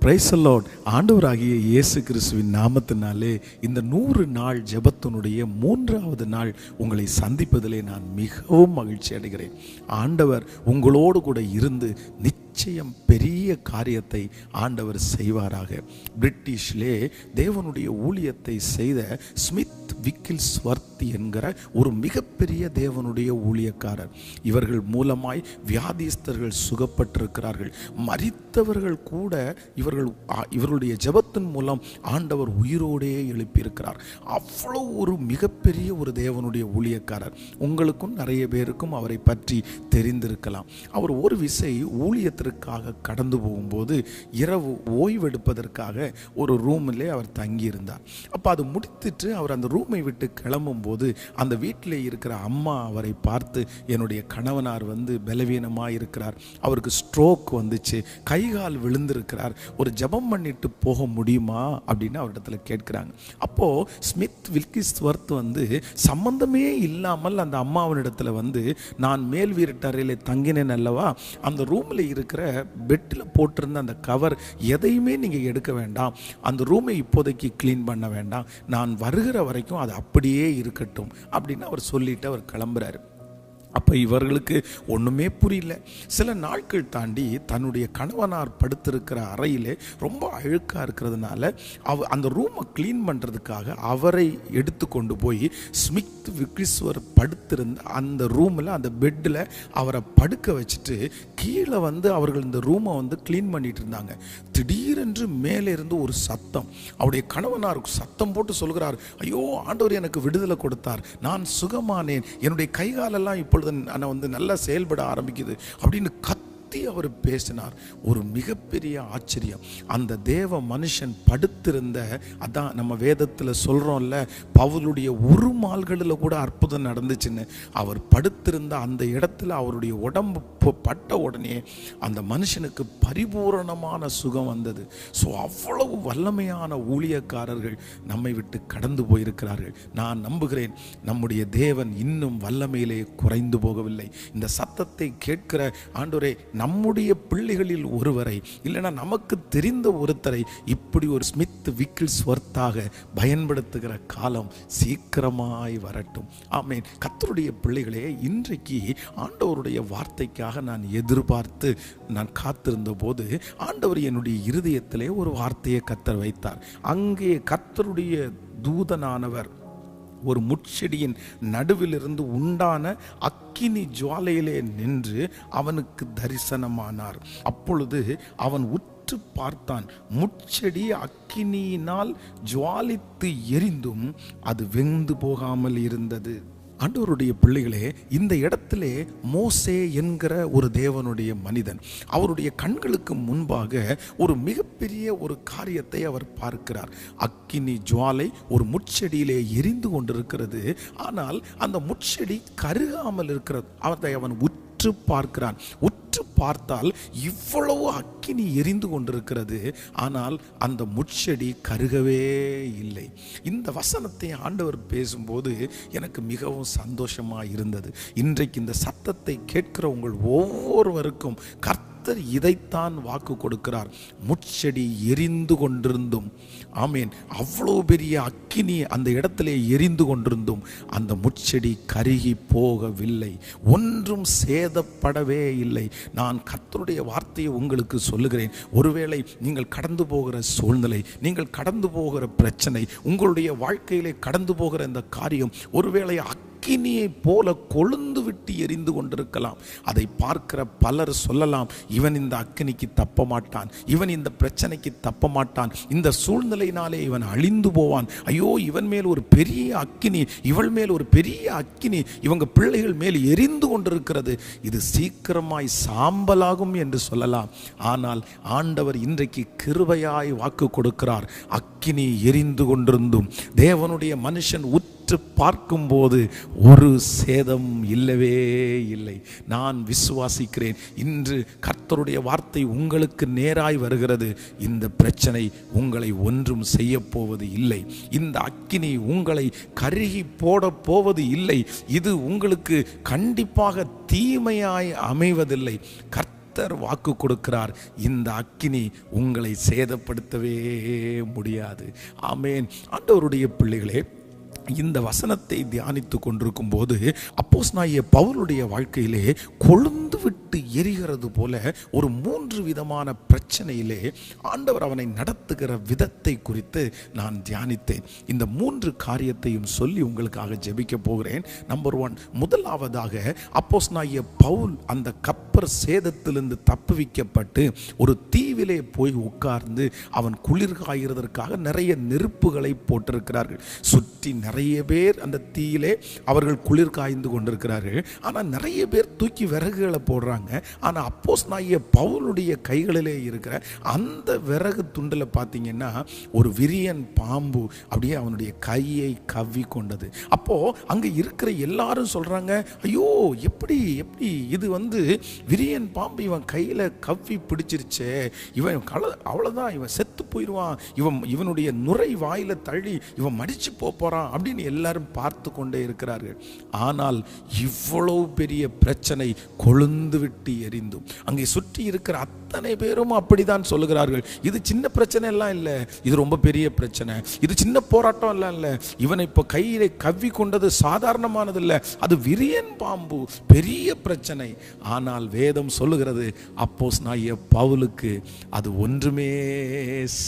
Price the Lord. ஆண்டவராகிய இயேசு கிறிஸ்துவின் நாமத்தினாலே இந்த 100 நாள் ஜெபத்தினுடைய 3வது நாள் உங்களை சந்திப்பதிலே நான் மிகவும் மகிழ்ச்சி அடைகிறேன். ஆண்டவர் உங்களோடு கூட இருந்து நிச்சயம் பெரிய காரியத்தை ஆண்டவர் செய்வாராக. பிரிட்டிஷ்லே தேவனுடைய ஊழியத்தை செய்த ஸ்மித் விக்கில்ஸ்வர்த் என்கிற ஒரு மிகப்பெரிய தேவனுடைய ஊழியக்காரர். இவர்கள் மூலமாய் வியாதிஸ்தர்கள் சுகப்பட்டிருக்கிறார்கள். மரித்தவர்கள் கூட இவர்களுடைய ஜெபத்தின் மூலம் ஆண்டவர் உயிரோடே எழுப்பியிருக்கிறார். அவ்வளவு ஒரு மிகப்பெரிய ஒரு தேவனுடைய ஊழியக்காரர். உங்களுக்கும் நிறைய பேருக்கும் அவரை பற்றி தெரிந்திருக்கலாம். அவர் ஒரு விசை ஊழியத்திற்காக கடந்து போகும்போது இரவு ஓய்வெடுப்பதற்காக ஒரு ரூமிலே அவர் தங்கியிருந்தார். அப்போ அது முடித்துட்டு அவர் அந்த ரூமை விட்டு கிளம்பும் போது அந்த வீட்டில் இருக்கிற அம்மா அவரை பார்த்து, என்னுடைய கணவனார் பலவீனமாக இருக்கிறார், அவருக்கு ஸ்ட்ரோக் வந்துச்சு, கைகால் விழுந்திருக்கிறார், ஒரு ஜெபம் பண்ணிட்டு போக முடியுமா அப்படின்னு அவரிடத்துல கேட்கிறாங்க. அப்போ ஸ்மித் வில்கிஸ்வர்த் சம்பந்தமே இல்லாமல் அந்த அம்மாவனிடத்துல நான் மேல் வீரட்டறையில தங்கினேன் அல்லவா, அந்த ரூம்ல இருக்கிற பெட்டில் போட்டிருந்த அந்த கவர் எதையுமே நீங்க எடுக்க வேண்டாம், அந்த ரூமை இப்போதைக்கு கிளீன் பண்ண வேண்டாம், நான் வருகிற வரைக்கும் அது அப்படியே இருக்கட்டும் அப்படின்னு அவர் சொல்லிட்டு அவர் கிளம்புறாரு. அப்போ இவர்களுக்கு ஒன்றுமே புரியல. சில நாட்கள் தாண்டி தன்னுடைய கணவனார் படுத்திருக்கிற அறையிலே ரொம்ப அழுக்காக இருக்கிறதுனால அந்த ரூமை க்ளீன் பண்ணுறதுக்காக அவரை எடுத்து கொண்டு போய் ஸ்மித் விக்கில்ஸ்வர் படுத்திருந்த அந்த ரூமில் அந்த பெட்டில் அவரை படுக்க வச்சுட்டு கீழே அவர்கள் இந்த ரூமை க்ளீன் பண்ணிட்டு இருந்தாங்க. திடீரென்று மேலே இருந்து ஒரு சத்தம். அவருடைய கணவனார் சத்தம் போட்டு சொல்கிறார், ஐயோ ஆண்டவர் எனக்கு விடுதலை கொடுத்தார், நான் சுகமானேன், என்னுடைய கைகாலெல்லாம் இப்பொழுது நல்லா செயல்பட ஆரம்பிக்குது அப்படின்னு அவர் பேசினார். ஒரு மிகப்பெரிய ஆச்சரியம். அந்த தேவ மனுஷன் படுத்திருந்த, அதான் நம்ம வேதத்தில் சொல்றோம்ல, பவுலுடைய உருமால்களில் கூட அற்புதம் நடந்துச்சுன்னு. அவர் படுத்திருந்த அந்த இடத்துல அவருடைய உடம்பு பட்ட உடனே அந்த மனுஷனுக்கு பரிபூரணமான சுகம் வந்தது. ஸோ அவ்வளவு வல்லமையான ஊழியக்காரர்கள் நம்மை விட்டு கடந்து போயிருக்கிறார்கள். நான் நம்புகிறேன் நம்முடைய தேவன் இன்னும் வல்லமையிலே குறைந்து போகவில்லை. இந்த சத்தத்தை கேட்கிற ஆண்டவரே, நம்முடைய பிள்ளைகளில் ஒருவரை இல்லைன்னா நமக்கு தெரிந்த ஒருத்தரை இப்படி ஒரு ஸ்மித் விக்கில்ஸ்வர்த்தாக பயன்படுத்துகிற காலம் சீக்கிரமாய் வரட்டும். ஆமென். கர்த்தருடைய பிள்ளைகளே, இன்றைக்கு ஆண்டவருடைய வார்த்தைக்காக நான் எதிர்பார்த்து நான் காத்திருந்த போது ஆண்டவர் என்னுடைய இருதயத்திலே ஒரு வார்த்தையை கர்த்தர் வைத்தார். அங்கே கர்த்தருடைய தூதனானவர் ஒரு முட்செடியின் நடுவிலிருந்து உண்டான அக்கினி ஜுவாலையிலே நின்று அவனுக்கு தரிசனமானார். அப்பொழுது அவன் உற்று பார்த்தான். முட்செடி அக்கினியினால் ஜுவாலித்து எரிந்தும் அது வெந்து போகாமல் இருந்தது. ஆண்டவருடைய பிள்ளைகளே, இந்த இடத்திலே மோசே என்கிற ஒரு தேவனுடைய மனிதன், அவருடைய கண்களுக்கு முன்பாக ஒரு மிகப்பெரிய ஒரு காரியத்தை அவர் பார்க்கிறார். அக்கினி ஜுவாலை ஒரு முட்செடியிலே எரிந்து கொண்டிருக்கிறது. ஆனால் அந்த முட்செடி கருகாமல் இருக்கிறது. அதை அவன் உற்று பார்க்கிறான். உற்று பார்த்தால் இவ்வளவு அக்கினி எரிந்து கொண்டிருக்கிறது, ஆனால் அந்த முட்செடி கருகவே இல்லை. இந்த வசனத்தை ஆண்டவர் பேசும்போது எனக்கு மிகவும் சந்தோஷமாக இருந்தது. இன்றைக்கு இந்த சத்தத்தை கேட்கிற உங்கள் ஒவ்வொருவருக்கும் கர்த்தர் இதைத்தான் வாக்கு கொடுக்கிறார். முட்செடி எரிந்து கொண்டிருந்தும், ஆமேன், அவ்வளோ பெரிய அக்கினி அந்த இடத்திலே எரிந்து கொண்டிருந்தும் அந்த முட்செடி கருகி போகவில்லை, ஒன்றும் சேதப்படவே இல்லை. நான் கர்த்தருடைய வார்த்தையை உங்களுக்கு சொல்லுகிறேன். ஒருவேளை நீங்கள் கடந்து போகிற சூழ்நிலை, நீங்கள் கடந்து போகிற பிரச்சனை, உங்களுடைய வாழ்க்கையிலே கடந்து போகிற இந்த காரியம் ஒருவேளை அக்கினியை போல கொழுந்து விட்டு எரிந்து கொண்டிருக்கலாம். அதை பார்க்கிற பலர் சொல்லலாம், இவன் இந்த அக்கினிக்கு தப்ப மாட்டான், இவன் இந்த பிரச்சனைக்கு தப்ப மாட்டான், இந்த சூழ்நிலையினாலே இவன் அழிந்து போவான், ஐயோ இவன் மேல் ஒரு பெரிய அக்கினி, இவள் மேல் ஒரு பெரிய அக்கினி இவங்க பிள்ளைகள் மேல் எரிந்து கொண்டிருக்கிறது, இது சீக்கிரமாய் சாம்பலாகும் என்று சொல்லலாம். ஆனால் ஆண்டவர் இன்றைக்கு கிருபையாய் வாக்கு கொடுக்கிறார். அக்கினி எரிந்து கொண்டிருந்தும் தேவனுடைய மனுஷன் உற்று பார்க்கும்போது ஒரு சேதம் இல்லவே இல்லை. நான் விசுவாசிக்கிறேன், இன்று கர்த்தருடைய வார்த்தை உங்களுக்கு நேராய் வருகிறது. இந்த பிரச்சனை உங்களை ஒன்றும் செய்ய போவது இல்லை. இந்த அக்கினி உங்களை கருகி போட போவது இல்லை. இது உங்களுக்கு கண்டிப்பாக தீமையாய் அமைவதில்லை. கர்த்தர் வாக்கு கொடுக்கிறார், இந்த அக்கினி உங்களை சேதப்படுத்தவே முடியாது. ஆமென். ஆண்டவருடைய பிள்ளைகளே, இந்த வசனத்தை தியானித்து கொண்டிருக்கும் போது அப்போஸ்தலனாகிய பவுலுடைய வாழ்க்கையிலே கொழுந்து விட்டு எரிகிறது போல ஒரு 3 விதமான பிரச்சனையிலே ஆண்டவர் அவனை நடத்துகிற விதத்தை குறித்து நான் தியானித்தேன். இந்த 3 காரியத்தையும் சொல்லி உங்களுக்காக ஜெபிக்க போகிறேன். நம்பர் 1, முதலாவதாக அப்போஸ்தலனாகிய பவுல் அந்த கப்பர் சேதத்திலிருந்து தப்புவிக்கப்பட்டு ஒரு தீவிலே போய் உட்கார்ந்து அவன் குளிர் காய்கிறதற்காக நிறைய நெருப்புகளை போட்டிருக்கிறார்கள். சுற்றி நிறைய பேர் அந்த தீயிலே அவர்கள் குளிர் காய்ந்து கொண்டிருக்கிறார்கள். ஆனால் நிறைய பேர் தூக்கி விறகுகளை போடுறாங்க. ஆனால் அப்போஸ்தலனாகிய பவுலுடைய கைகளிலே இருக்கிற அந்த விறகு துண்டில் பார்த்தீங்கன்னா ஒரு விரியன் பாம்பு அப்படியே அவனுடைய கையை கவ்வி கொண்டது. அப்போ அங்கே இருக்கிற எல்லாரும் சொல்றாங்க, ஐயோ எப்படி எப்படி இது விரியன் பாம்பு இவன் கையில் கவ்வி பிடிச்சிருச்சே, இவன் அவ்வளோதான், இவன் செத்து போயிடுவான், இவனுடைய நுரை வாயில தள்ளி இவன் மடிச்சு போறான் அப்படின்னு எல்லாரும் பார்த்து கொண்டே இருக்கிறார்கள். ஆனால் இவ்வளவு பெரிய பிரச்சனை கொழுந்து விட்டு எரிந்தும் அங்கே சுற்றி இருக்கிற அத்தனை பேரும் அப்படிதான் சொல்லுகிறார்கள். இது சின்ன பிரச்சனை எல்லாம் இல்லை, இது ரொம்ப பெரிய பிரச்சனை, இது சின்ன போராட்டம் எல்லாம் இல்லை, இவனை இப்போ கையிலே கவ்வி கொண்டது சாதாரணமானது இல்லை, அது விரியன் பாம்பு, பெரிய பிரச்சனை. ஆனால் வேதம் சொல்லுகிறது அப்போஸ்தலனாகிய பவுலுக்கு அது ஒன்றுமே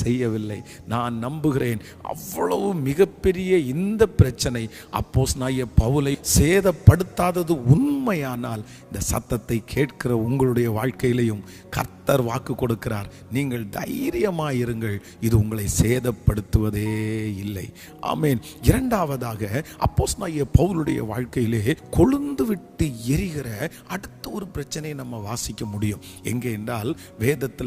செய்யவில்லை. நான் நம்புகிறேன் அவ்வளவு மிகப்பெரிய இந்த பிரச்சனை அப்போஸ்தலனாகிய பவுலை சேதப்படுத்தாதது உண்மையானால் இந்த சத்தத்தை கேட்கிற உங்களுடைய வாழ்க்கையிலையும் கர்த்தர் வாக்கு கொடுக்கிறார், நீங்கள் தைரியமாயிருங்கள், இது உங்களை சேதப்படுத்துவதே இல்லை. ஆமென். இரண்டாவதாக அப்போஸ்தலனாகிய பவுலுடைய வாழ்க்கையிலே கொழுந்து விட்டு எரிகிற அடுத்த ஒரு பிரச்சனையை நம்ம வாசிக்க முடியும். எங்கே என்றால்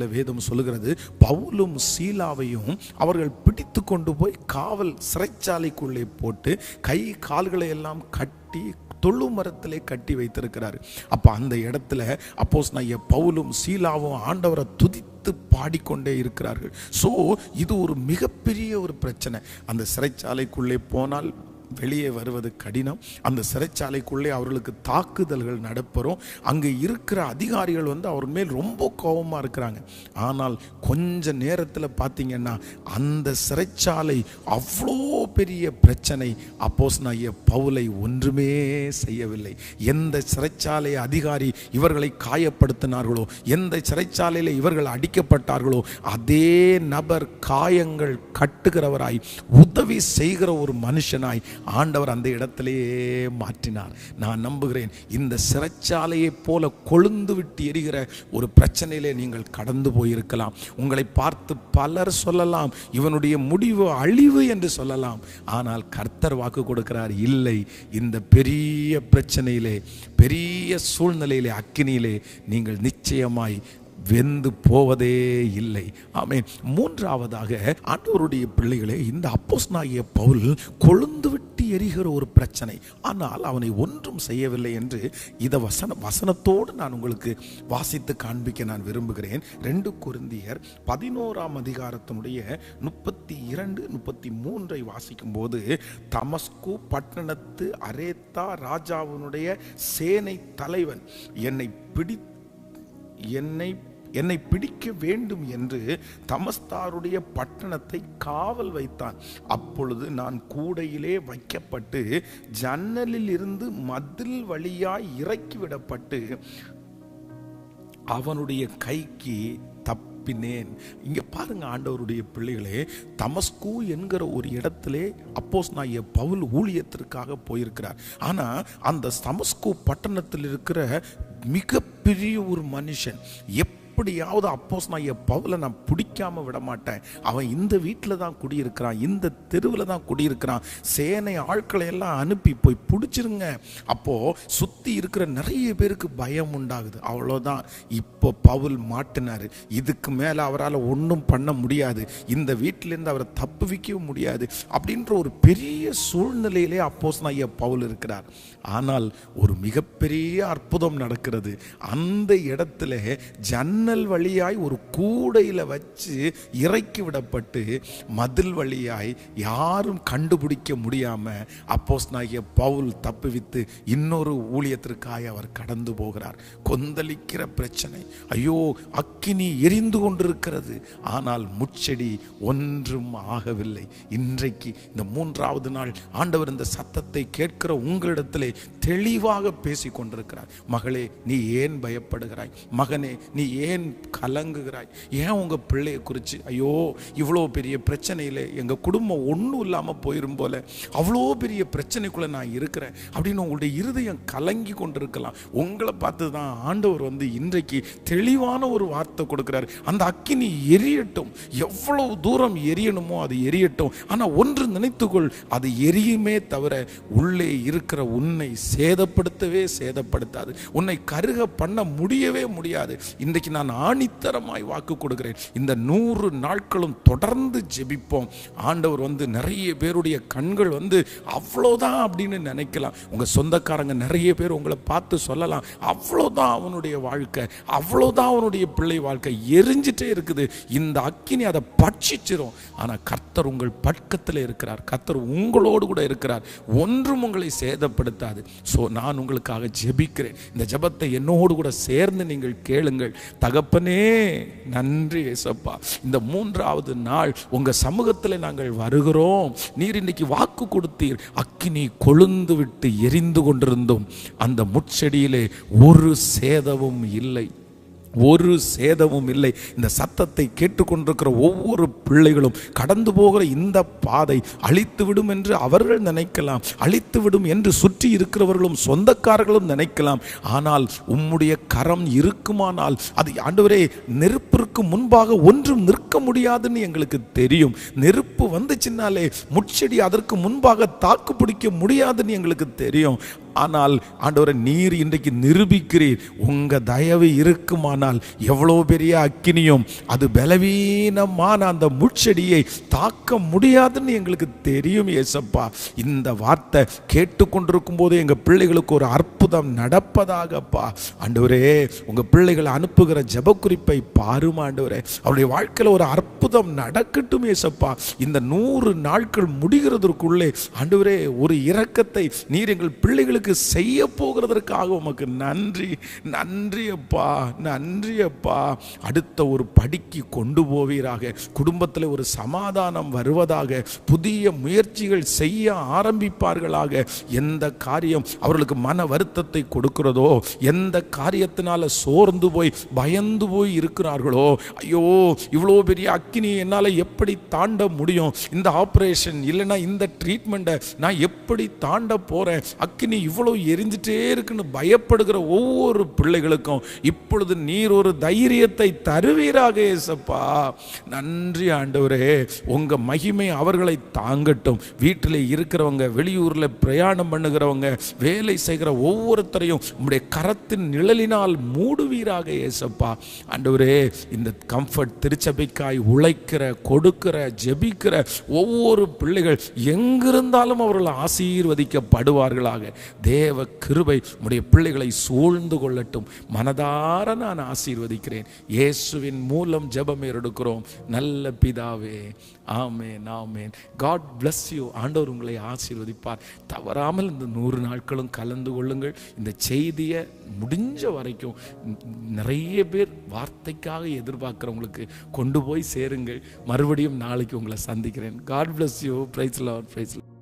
வேதம் சொல்லுகிறது, பவுலும் சீலாவையும் அவர்கள் பிடித்து கொண்டு போய் காவல் சிறைச்சாலைக்குள்ளே போட்டு கை கால்களை எல்லாம் கட்டி தொழு மரத்திலே கட்டி வைத்திருக்கிறார். அப்ப அந்த இடத்துல அப்போஸ்தலனாகிய பவுலும் சீலாவும் ஆண்டவரை துதித்து பாடிக்கொண்டே இருக்கிறார்கள். சோ இது ஒரு மிகப்பெரிய ஒரு பிரச்சனை. அந்த சிறைச்சாலைக்குள்ளே போனால் வெளியே வருவது கடினம். அந்த சிறைச்சாலைக்குள்ளே அவர்களுக்கு தாக்குதல்கள் நடப்பெறும். அங்கே இருக்கிற அதிகாரிகள் அவர் மேல் ரொம்ப கோபமாக இருக்கிறாங்க. ஆனால் கொஞ்ச நேரத்தில் பார்த்தீங்கன்னா அந்த சிறைச்சாலை அவ்வளோ பெரிய பிரச்சனை அப்போஸ்தலனாகிய பவுலை ஒன்றுமே செய்யவில்லை. எந்த சிறைச்சாலை அதிகாரி இவர்களை காயப்படுத்தினார்களோ, எந்த சிறைச்சாலையில் இவர்கள் அடிக்கப்பட்டார்களோ, அதே நபர் காயங்கள் கட்டுகிறவராய் உதவி செய்கிற ஒரு மனுஷனாய் ஆண்டவர் அந்த இடத்திலேயே மாற்றினார். நான் நம்புகிறேன் இந்த சிறைச்சாலையை போல கொழுந்து விட்டு எரிகிற ஒரு பிரச்சனையிலே நீங்கள் கடந்து போயிருக்கலாம். உங்களை பார்த்து பலர் சொல்லலாம், இவனுடைய முடிவு அழிவு என்று சொல்லலாம். ஆனால் கர்த்தர் வாக்கு கொடுக்கிறார், இல்லை, இந்த பெரிய பிரச்சனையிலே, பெரிய சூழ்நிலையிலே, அக்கினியிலே நீங்கள் நிச்சயமாய் வெந்து போவதே இல்லை. ஆமென். மூன்றாவதாக ஆண்டவருடைய பிள்ளைகளே, இந்த அப்போஸ்தலனாகிய பவுல் கொழுந்து விட்டு எரிகிற ஒரு பிரச்சனை, ஆனால் அவனை ஒன்றும் செய்யவில்லை என்று இதை வசனத்தோடு நான் உங்களுக்கு வாசித்து காண்பிக்க நான் விரும்புகிறேன். 2 கொரிந்தியர் 11ஆம் அதிகாரத்தினுடைய 32, 33 வாசிக்கும் போது, தமஸ்கு பட்டணத்து அரேத்தா ராஜாவினுடைய சேனை தலைவன் என்னை பிடிக்க வேண்டும் என்று தமஸ்தாருடைய பட்டணத்தை காவல் வைத்தான். அப்பொழுது நான் கூடையிலே வைக்கப்பட்டு ஜன்னலில் இருந்து மதில் வழியாய் இறக்கிவிடப்பட்டு அவனுடைய கைக்கு தப்பினேன். இங்க பாருங்க ஆண்டவருடைய பிள்ளைகளே, தமஸ்கு என்கிற ஒரு இடத்திலே அப்போஸ்தலனாகிய பவுல் ஊழியத்திற்காக போயிருக்கிறார். ஆனா அந்த தமஸ்கு பட்டணத்தில் இருக்கிற மிகப்பெரிய ஒரு மனுஷன், எப்படியாவது அப்போஸ்தலனாகிய பவுலை நான் பிடிக்காம விட மாட்டேன், அவன் இந்த வீட்டில் தான் குடியிருக்கிறான், இந்த தெருவில் தான் குடியிருக்கிறான், சேனை ஆட்களை எல்லாம் அனுப்பி போய் பிடிச்சிருங்க. அப்போ சுத்தி இருக்கிற நிறைய பேருக்கு பயம் உண்டாகுது. அவ்வளோதான், இப்போ பவுல் மாட்டினாரு, இதுக்கு மேலே அவரால் ஒன்றும் பண்ண முடியாது, இந்த வீட்டிலேருந்து அவரை தப்புவிக்கவும் முடியாது அப்படின்ற ஒரு பெரிய சூழ்நிலையிலே அப்போஸ்தலனாகிய பவுல் இருக்கிறார். ஆனால் ஒரு மிகப்பெரிய அற்புதம் நடக்கிறது. அந்த இடத்துல ஜன்னல் ஜன்னல் வழியாய் ஒரு கூடையில வச்சு இறக்கி விடப்பட்டு மதில் வழியாய் யாரும் கண்டுபிடிக்க முடியாம அப்போஸ்தலனாகிய பவுல் தப்புவித்து இன்னொரு ஊழியத்திற்காக அவர் கடந்து போகிறார். கொந்தளிக்கிற பிரச்சனை, ஐயோ அக்கினி எரிந்து கொண்டிருக்கிறது, ஆனால் முட்செடி ஒன்றும் ஆகவில்லை. இன்றைக்கு இந்த 3வது நாள் ஆண்டவர் இந்த சத்தத்தை கேட்கிற உங்களிடத்திலே தெளிவாக பேசி கொண்டிருக்கிறார். மகளே, நீ ஏன் பயப்படுகிறாய்? மகனே, நீ ஏன் கலங்குகிறாய்? ஏன் உங்க பிள்ளையை குறித்து, ஐயோ இவ்வளோ பெரிய பிரச்சனையில எங்க குடும்பம் ஒன்றும் இல்லாமல் போயிரும் போல, அவ்வளோ பெரிய பிரச்சனைக்குள்ள நான் இருக்கிறேன் அப்படின்னு உங்களுடைய இருதயம் கலங்கி கொண்டிருக்கலாம். உங்களை பார்த்து தான் ஆண்டவர் இன்றைக்கு தெளிவான ஒரு வார்த்தை கொடுக்கிறார். அந்த அக்கினி எரியட்டும், எவ்வளவு தூரம் எரியணுமோ அது எரியட்டும். ஆனா ஒன்று நினைத்துக்கொள், அது எரியுமே தவிர உள்ளே இருக்கிற உன்னை சேதப்படுத்தவே சேதப்படுத்தாது, உன்னை கருக பண்ண முடியவே முடியாது. இன்றைக்கு நான் ஆணித்தரமாய் வாக்கு கொடுக்கிறேன், இந்த 100 நாட்களும் தொடர்ந்து ஜெபிப்போம். ஆண்டவர் நிறைய பேருடைய கண்கள் அவ்வளோதான் அப்படின்னு நினைக்கலாம். உங்க சொந்தக்காரங்க நிறைய பேர் உங்களை பார்த்து சொல்லலாம், அவ்வளோதான் அவனுடைய வாழ்க்கை, அவ்வளோதான் அவனுடைய பிள்ளை வாழ்க்கை, எரிஞ்சிட்டே இருக்குது, இந்த அக்கினி அதை பட்சிச்சிரும். ஆனா கர்த்தர் உங்கள் பக்கத்தில் இருக்கிறார், கர்த்தர் உங்களோடு கூட இருக்கிறார், ஒன்றும் உங்களை சேதப்படுத்தாது. ஸோ நான் உங்களுக்காக ஜெபிக்கிறேன். இந்த ஜெபத்தை என்னோடு கூட சேர்ந்து நீங்கள் கேளுங்கள். தகப்பனே, நன்றி ஏசப்பா, இந்த 3வது நாள் உங்க சமூகத்தில் நாங்கள் வருகிறோம். நீர் இன்னைக்கு வாக்கு கொடுத்தீர், அக்கினி கொழுந்து விட்டு எரிந்து கொண்டிருந்தோம், அந்த முட்செடியிலே ஒரு சேதமும் இல்லை, ஒரு சேதமும் இல்லை. இந்த சத்தத்தை கேட்டுக்கொண்டிருக்கிற ஒவ்வொரு பிள்ளைகளும் கடந்து போகிற இந்த பாதை அழித்துவிடும் என்று அவர்கள் நினைக்கலாம், அழித்துவிடும் என்று சுற்றி இருக்கிறவர்களும் சொந்தக்காரர்களும் நினைக்கலாம். ஆனால் உம்முடைய கரம் இருக்குமானால் அது ஆண்டவரே, நெருப்பிற்கு முன்பாக ஒன்றும் நிற்க முடியாதுன்னு எங்களுக்கு தெரியும். நெருப்பு வந்துச்சுன்னாலே முட்செடி அதற்கு முன்பாக தாக்கு பிடிக்க முடியாதுன்னு எங்களுக்கு தெரியும். ஆனால் ஆண்டவரே, நீர் இன்றைக்கு நிரூபிக்கிறீர், உங்க தயவு இருக்குமானால் எவ்வளோ பெரிய அக்கினியும் அது பலவீனமான அந்த முட்செடியை தாக்க முடியாதுன்னு எங்களுக்கு தெரியும் ஏசப்பா. இந்த வார்த்தை கேட்டுக்கொண்டிருக்கும் போது எங்க பிள்ளைகளுக்கு ஒரு அற்புதம் நடப்பதாகப்பா. ஆண்டவரே, உங்க பிள்ளைகளை அனுப்புகிற ஜெப குறிப்பை பாரும் ஆண்டவரே, அவருடைய வாழ்க்கையில் ஒரு அற்புதம் நடக்கட்டும் ஏசப்பா. இந்த 100 நாட்கள் முடிகிறதற்குள்ளே ஆண்டவரே, ஒரு இரக்கத்தை நீர் எங்கள் பிள்ளைகளுக்கு செய்ய போகிறதற்காக உமக்கு நன்றி, நன்றி அப்பா, நன்றி அப்பா. அடுத்த ஒரு படிக்கு கொண்டு போவீராக, குடும்பத்தில் ஒரு சமாதானம் வருவதாக, புதிய முயற்சிகள் செய்ய ஆரம்பிப்பார்களாக. எந்த காரியம் அவர்களுக்கு மன வருத்தத்தை கொடுக்கிறதோ, எந்த காரியத்தினால சோர்ந்து போய் பயந்து போய் இருக்கிறார்களோ, ஐயோ இவ்வளோ பெரிய அக்கினி என்னால் எப்படி தாண்ட முடியும், இந்த ஆப்ரேஷன் இல்லைன்னா இந்த ட்ரீட்மெண்ட்டை நான் எப்படி தாண்ட போறேன், அக்கினி இவ்வளவு எரிஞ்சிட்டே இருக்குன்னு பயப்படுகிற ஒவ்வொரு பிள்ளைகளுக்கும் இப்பொழுது நீர் ஒரு தைரியத்தை தருவீராக ஏசப்பா. நன்றி ஆண்டவரே, உங்க மகிமை அவர்களை தாங்கட்டும். வீட்டில் இருக்கிறவங்க, வெளியூர்ல பிரயாணம் பண்ணுகிறவங்க, வேலை செய்கிற ஒவ்வொருத்தரையும் உம்முடைய கரத்தின் நிழலினால் மூடுவீராக ஏசப்பா. ஆண்டவரே, இந்த கம்ஃபர்ட் திருச்சபைக்காய் உழைக்கிற, கொடுக்கிற, ஜெபிக்கிற ஒவ்வொரு பிள்ளைகள் எங்கிருந்தாலும் அவர்கள் ஆசீர்வதிக்கப்படுவார்களாக. தேவ கிருபை உம்முடைய பிள்ளைகளை சூழ்ந்து கொள்ளட்டும். மனதார நான் ஆசீர்வதிக்கிறேன். இயேசுவின் மூலம் ஜெபம் எடுக்கிறோம் நல்ல பிதாவே, ஆமென், ஆமென். God bless you. ஆண்டவர் உங்களை ஆசீர்வதிப்பார். தவறாமல் இந்த 100 நாட்களும் கலந்து கொள்ளுங்கள். இந்த செய்தியை முடிஞ்ச வரைக்கும் நிறைய பேர் வார்த்தைக்காக எதிர்பார்க்கிறவங்களுக்கு கொண்டு போய் சேருங்கள். மறுபடியும் நாளைக்கு உங்களை சந்திக்கிறேன். God bless you. Praise the Lord. Praise the Lord.